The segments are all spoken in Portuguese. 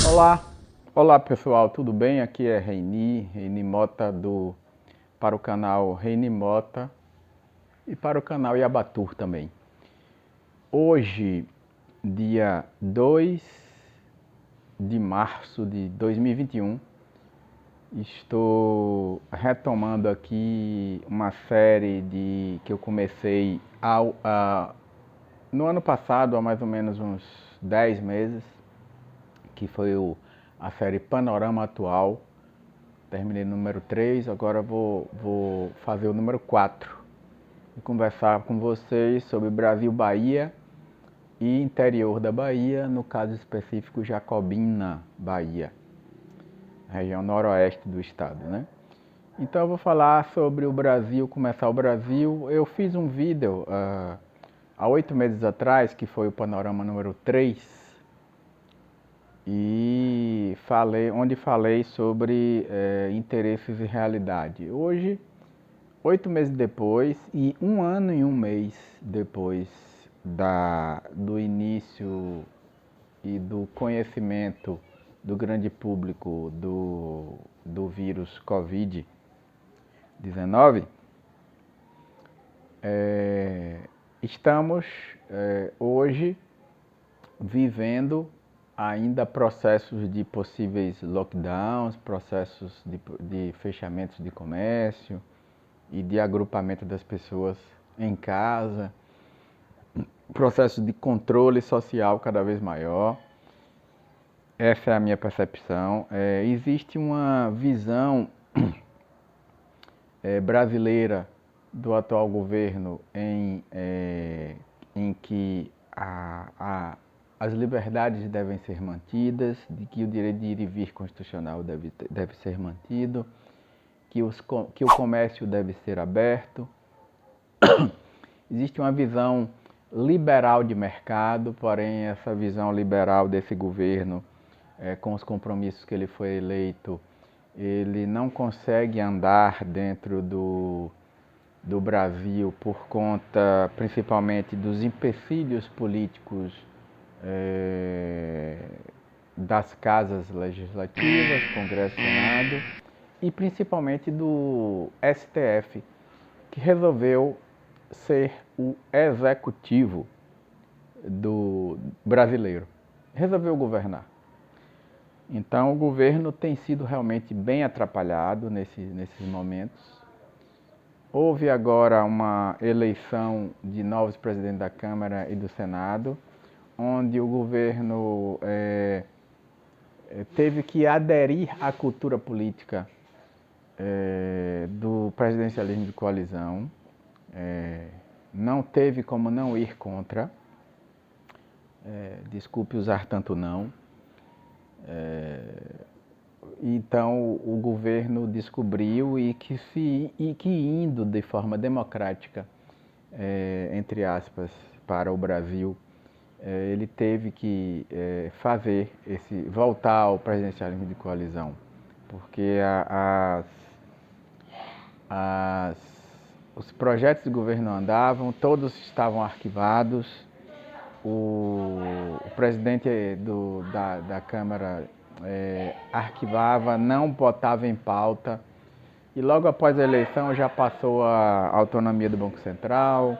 Olá, olá pessoal, tudo bem? Aqui é Reini Mota para o canal Reini Mota e para o canal Yabatur também. Hoje, dia 2 de março de 2021, estou retomando aqui uma série que eu comecei no ano passado, há mais ou menos uns 10 meses, que foi a série Panorama Atual. Terminei no número 3, agora vou fazer o número 4 e conversar com vocês sobre Brasil-Bahia e interior da Bahia, no caso específico Jacobina, Bahia, região noroeste do estado, né? Então eu vou falar sobre o Brasil, começar o Brasil. Eu fiz um vídeo há 8 meses atrás, que foi o panorama número 3, e onde falei sobre interesses e realidade. Hoje, 8 meses depois e 1 ano e 1 mês depois do início e do conhecimento do grande público do vírus Covid-19, estamos hoje vivendo ainda processos de possíveis lockdowns, processos de fechamentos de comércio e de agrupamento das pessoas em casa, processo de controle social cada vez maior. Essa é a minha percepção. Existe uma visão brasileira do atual governo em que as liberdades devem ser mantidas, de que o direito de ir e vir constitucional deve ser mantido, que o comércio deve ser aberto. Existe uma visão liberal de mercado, porém essa visão liberal desse governo, com os compromissos que ele foi eleito, ele não consegue andar dentro do Brasil por conta principalmente dos empecilhos políticos das casas legislativas, Congresso e Senado, e principalmente do STF, que resolveu ser o executivo do brasileiro. Resolveu governar. Então o governo tem sido realmente bem atrapalhado nesses momentos. Houve agora uma eleição de novos presidentes da Câmara e do Senado, onde o governo teve que aderir à cultura política do presidencialismo de coalizão. Não teve como não ir contra. Desculpe usar tanto não. Então o governo descobriu e que indo de forma democrática, entre aspas, para o Brasil, ele teve que voltar ao presidencialismo de coalizão, porque os projetos de governo andavam, todos estavam arquivados. O presidente da Câmara arquivava, não botava em pauta, e logo após a eleição já passou a autonomia do Banco Central,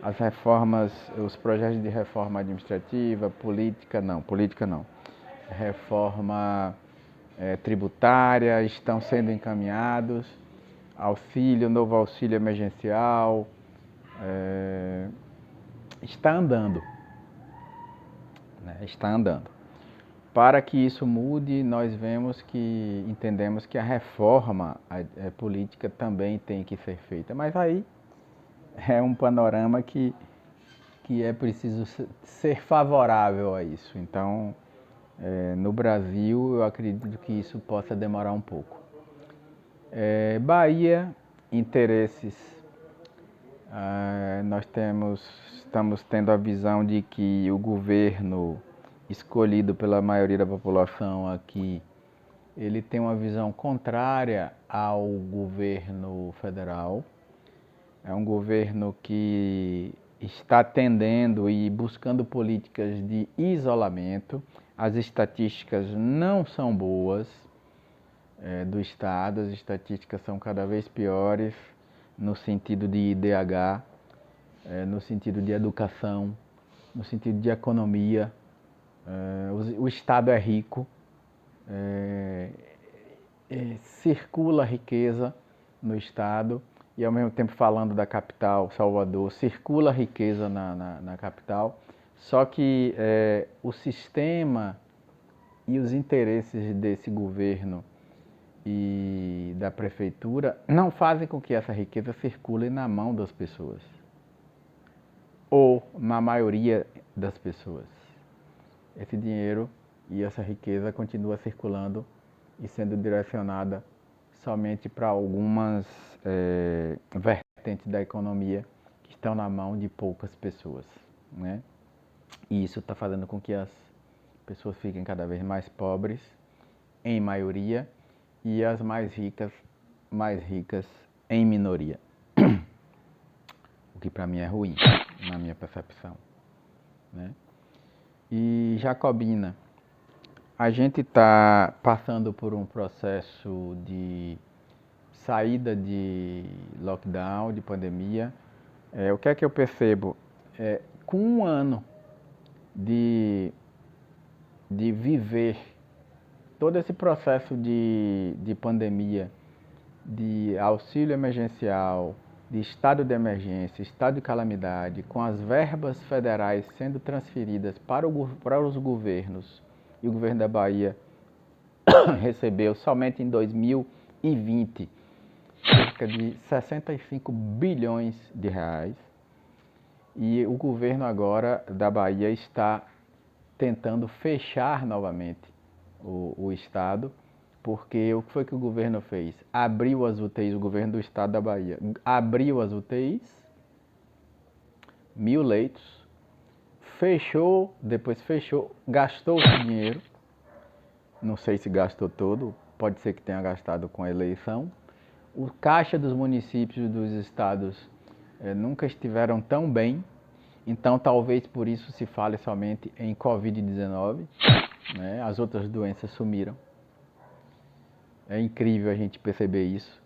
as reformas, os projetos de reforma administrativa, política não, reforma tributária estão sendo encaminhados, novo auxílio emergencial, está andando. Está andando. Para que isso mude, nós entendemos que a reforma política também tem que ser feita. Mas aí é um panorama que é preciso ser favorável a isso. Então, no Brasil, eu acredito que isso possa demorar um pouco. Bahia, interesses. Estamos tendo a visão de que o governo escolhido pela maioria da população aqui, ele tem uma visão contrária ao governo federal. É um governo que está tendendo e buscando políticas de isolamento. As estatísticas não são boas do Estado, as estatísticas são cada vez piores no sentido de IDH, no sentido de educação, no sentido de economia. O Estado é rico, circula riqueza no Estado e ao mesmo tempo falando da capital, Salvador, circula riqueza na capital, só que o sistema e os interesses desse governo e da prefeitura não fazem com que essa riqueza circule na mão das pessoas ou na maioria das pessoas. Esse dinheiro e essa riqueza continua circulando e sendo direcionada somente para algumas vertentes da economia que estão na mão de poucas pessoas, né? E isso está fazendo com que as pessoas fiquem cada vez mais pobres, em maioria, e as mais ricas em minoria. O que para mim é ruim, na minha percepção, né? E Jacobina, a gente está passando por um processo de saída de lockdown, de pandemia. O que é que eu percebo? Com um ano de viver todo esse processo de pandemia, de auxílio emergencial, de estado de emergência, estado de calamidade, com as verbas federais sendo transferidas para os governos, e o governo da Bahia recebeu somente em 2020 cerca de 65 bilhões de reais, e o governo agora da Bahia está tentando fechar novamente o estado, porque o que foi que o governo fez? Abriu as UTIs, o governo do estado da Bahia abriu as UTIs, 1.000 leitos, fechou, depois fechou, gastou esse dinheiro, não sei se gastou todo, pode ser que tenha gastado com a eleição. O caixa dos municípios dos estados nunca estiveram tão bem, então talvez por isso se fale somente em Covid-19, né? As outras doenças sumiram. É incrível a gente perceber isso.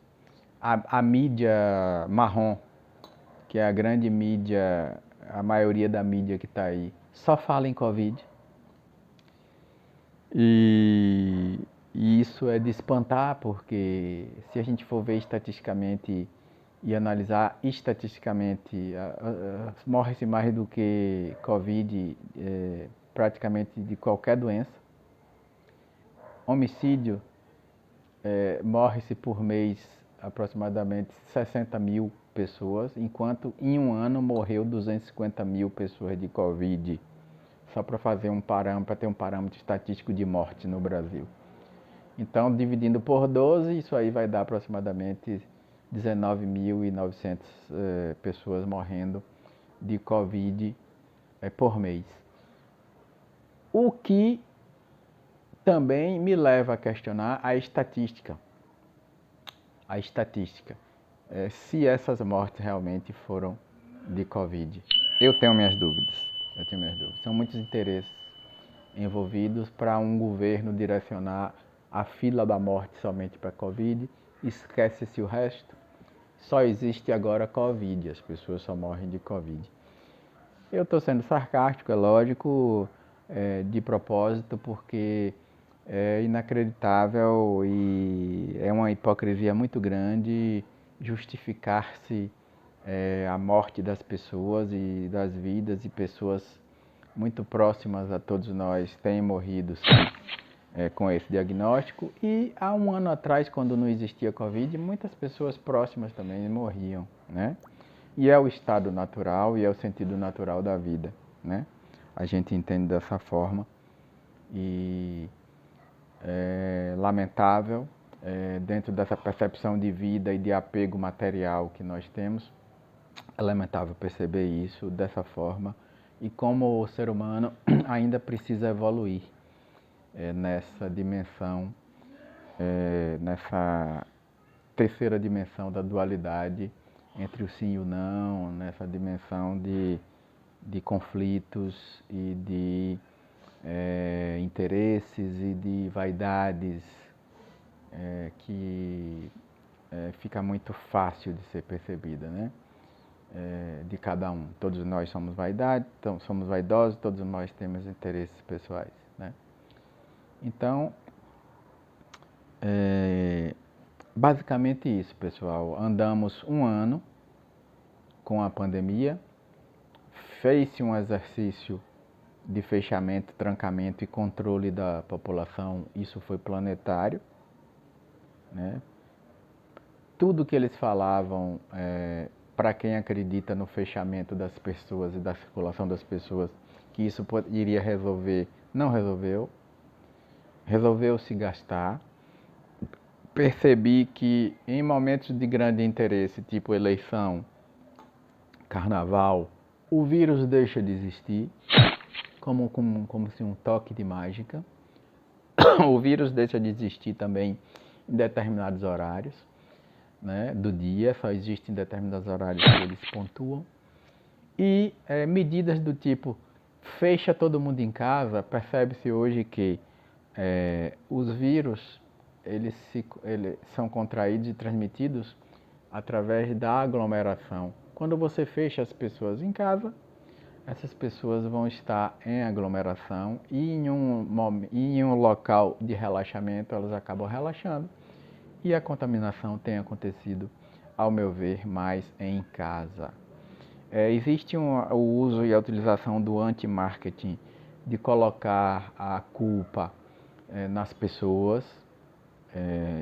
A mídia marrom, que é a grande mídia, a maioria da mídia que está aí, só fala em Covid. E isso é de espantar, porque se a gente for ver estatisticamente e analisar estatisticamente, morre-se mais do que Covid, praticamente de qualquer doença. Homicídio, morre-se por mês aproximadamente 60 mil pessoas, enquanto em um ano morreu 250 mil pessoas de Covid, só para fazer para ter um parâmetro estatístico de morte no Brasil. Então, dividindo por 12, isso aí vai dar aproximadamente 19.900 pessoas morrendo de Covid por mês. O que também me leva a questionar a estatística. Se essas mortes realmente foram de Covid. Eu tenho minhas dúvidas. São muitos interesses envolvidos para um governo direcionar a fila da morte somente para Covid. Esquece-se o resto. Só existe agora Covid, as pessoas só morrem de Covid. Eu estou sendo sarcástico, é lógico, de propósito, porque é inacreditável e é uma hipocrisia muito grande justificar-se a morte das pessoas e das vidas, e pessoas muito próximas a todos nós têm morrido com esse diagnóstico. E há um ano atrás, quando não existia Covid, muitas pessoas próximas também morriam, né? E é o estado natural e é o sentido natural da vida, né? A gente entende dessa forma e é lamentável, dentro dessa percepção de vida e de apego material que nós temos, é lamentável perceber isso dessa forma e como o ser humano ainda precisa evoluir nessa dimensão, nessa terceira dimensão da dualidade entre o sim e o não, nessa dimensão de conflitos e de interesses e de vaidades que fica muito fácil de ser percebida, né? De cada um. Todos nós somos somos vaidosos, todos nós temos interesses pessoais, né? Então, basicamente isso, pessoal. Andamos um ano com a pandemia, fez-se um exercício de fechamento, trancamento e controle da população. Isso foi planetário, né? Tudo que eles falavam, para quem acredita no fechamento das pessoas e da circulação das pessoas, que isso iria resolver, não resolveu. Resolveu se gastar. Percebi que em momentos de grande interesse, tipo eleição, carnaval, o vírus deixa de existir, como se um toque de mágica. O vírus deixa de existir também em determinados horários, né, do dia, só existe em determinados horários que eles pontuam. E medidas do tipo, fecha todo mundo em casa, percebe-se hoje que os vírus, eles são contraídos e transmitidos através da aglomeração. Quando você fecha as pessoas em casa, essas pessoas vão estar em aglomeração e em um local de relaxamento elas acabam relaxando. E a contaminação tem acontecido, ao meu ver, mais em casa. Existe o uso e a utilização do anti-marketing, de colocar a culpa nas pessoas,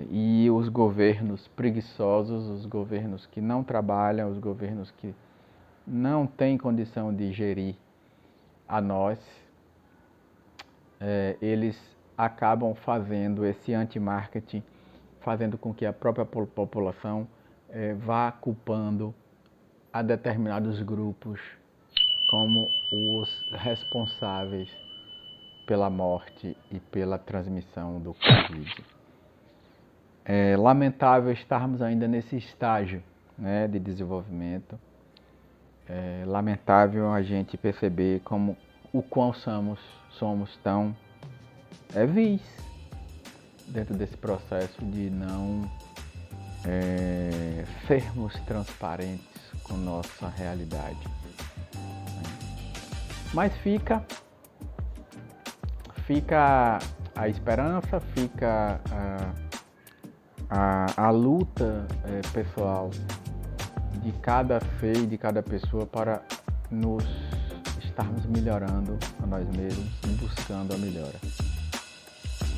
e os governos preguiçosos, os governos que não trabalham, os governos que não têm condição de gerir a nós, eles acabam fazendo esse anti-marketing, fazendo com que a própria população vá culpando a determinados grupos como os responsáveis pela morte e pela transmissão do Covid. É lamentável estarmos ainda nesse estágio, né, de desenvolvimento. É lamentável a gente perceber como o quão somos tão vis dentro desse processo de não sermos transparentes com nossa realidade. Mas fica a esperança, fica a luta pessoal de cada ser e de cada pessoa para nos estarmos melhorando a nós mesmos e buscando a melhora.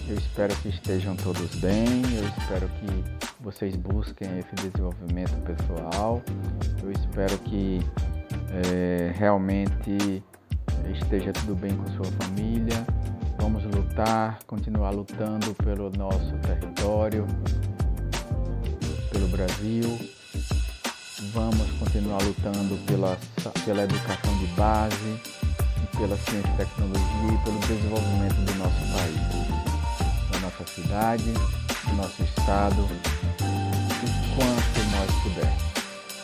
Eu espero que estejam todos bem, eu espero que vocês busquem esse desenvolvimento pessoal, eu espero que realmente esteja tudo bem com sua família. Vamos lutar, continuar lutando pelo nosso território, pelo Brasil. Vamos continuar lutando pela educação de base, pela ciência e tecnologia e pelo desenvolvimento do nosso país, da nossa cidade, do nosso estado, o quanto nós pudermos.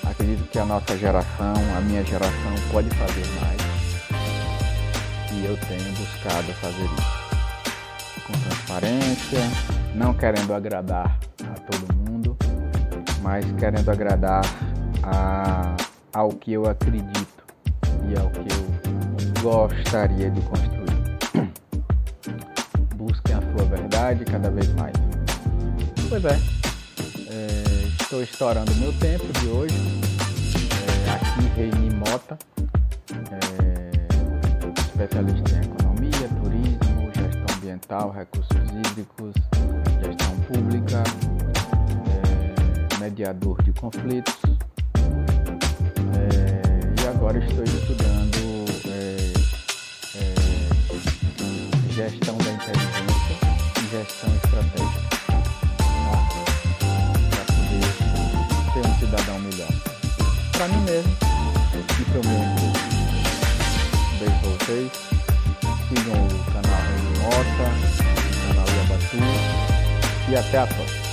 Acredito que a nossa geração, a minha geração, pode fazer mais e eu tenho buscado fazer isso com transparência, não querendo agradar a todo mundo, mas querendo agradar ao que eu acredito e ao que eu gostaria de construir. Busquem a sua verdade cada vez mais. Pois estou estourando meu tempo de hoje. Aqui, Reini Mota, especialista em economia, turismo, gestão ambiental, recursos hídricos, gestão pública, mediador de conflitos. E agora estou estudando gestão da inteligência e gestão estratégica, para poder ser um cidadão melhor, para mim mesmo e para o meu entorno. Beijo para vocês, sigam o canal Reini Mota, o canal Iabatu, e até a próxima.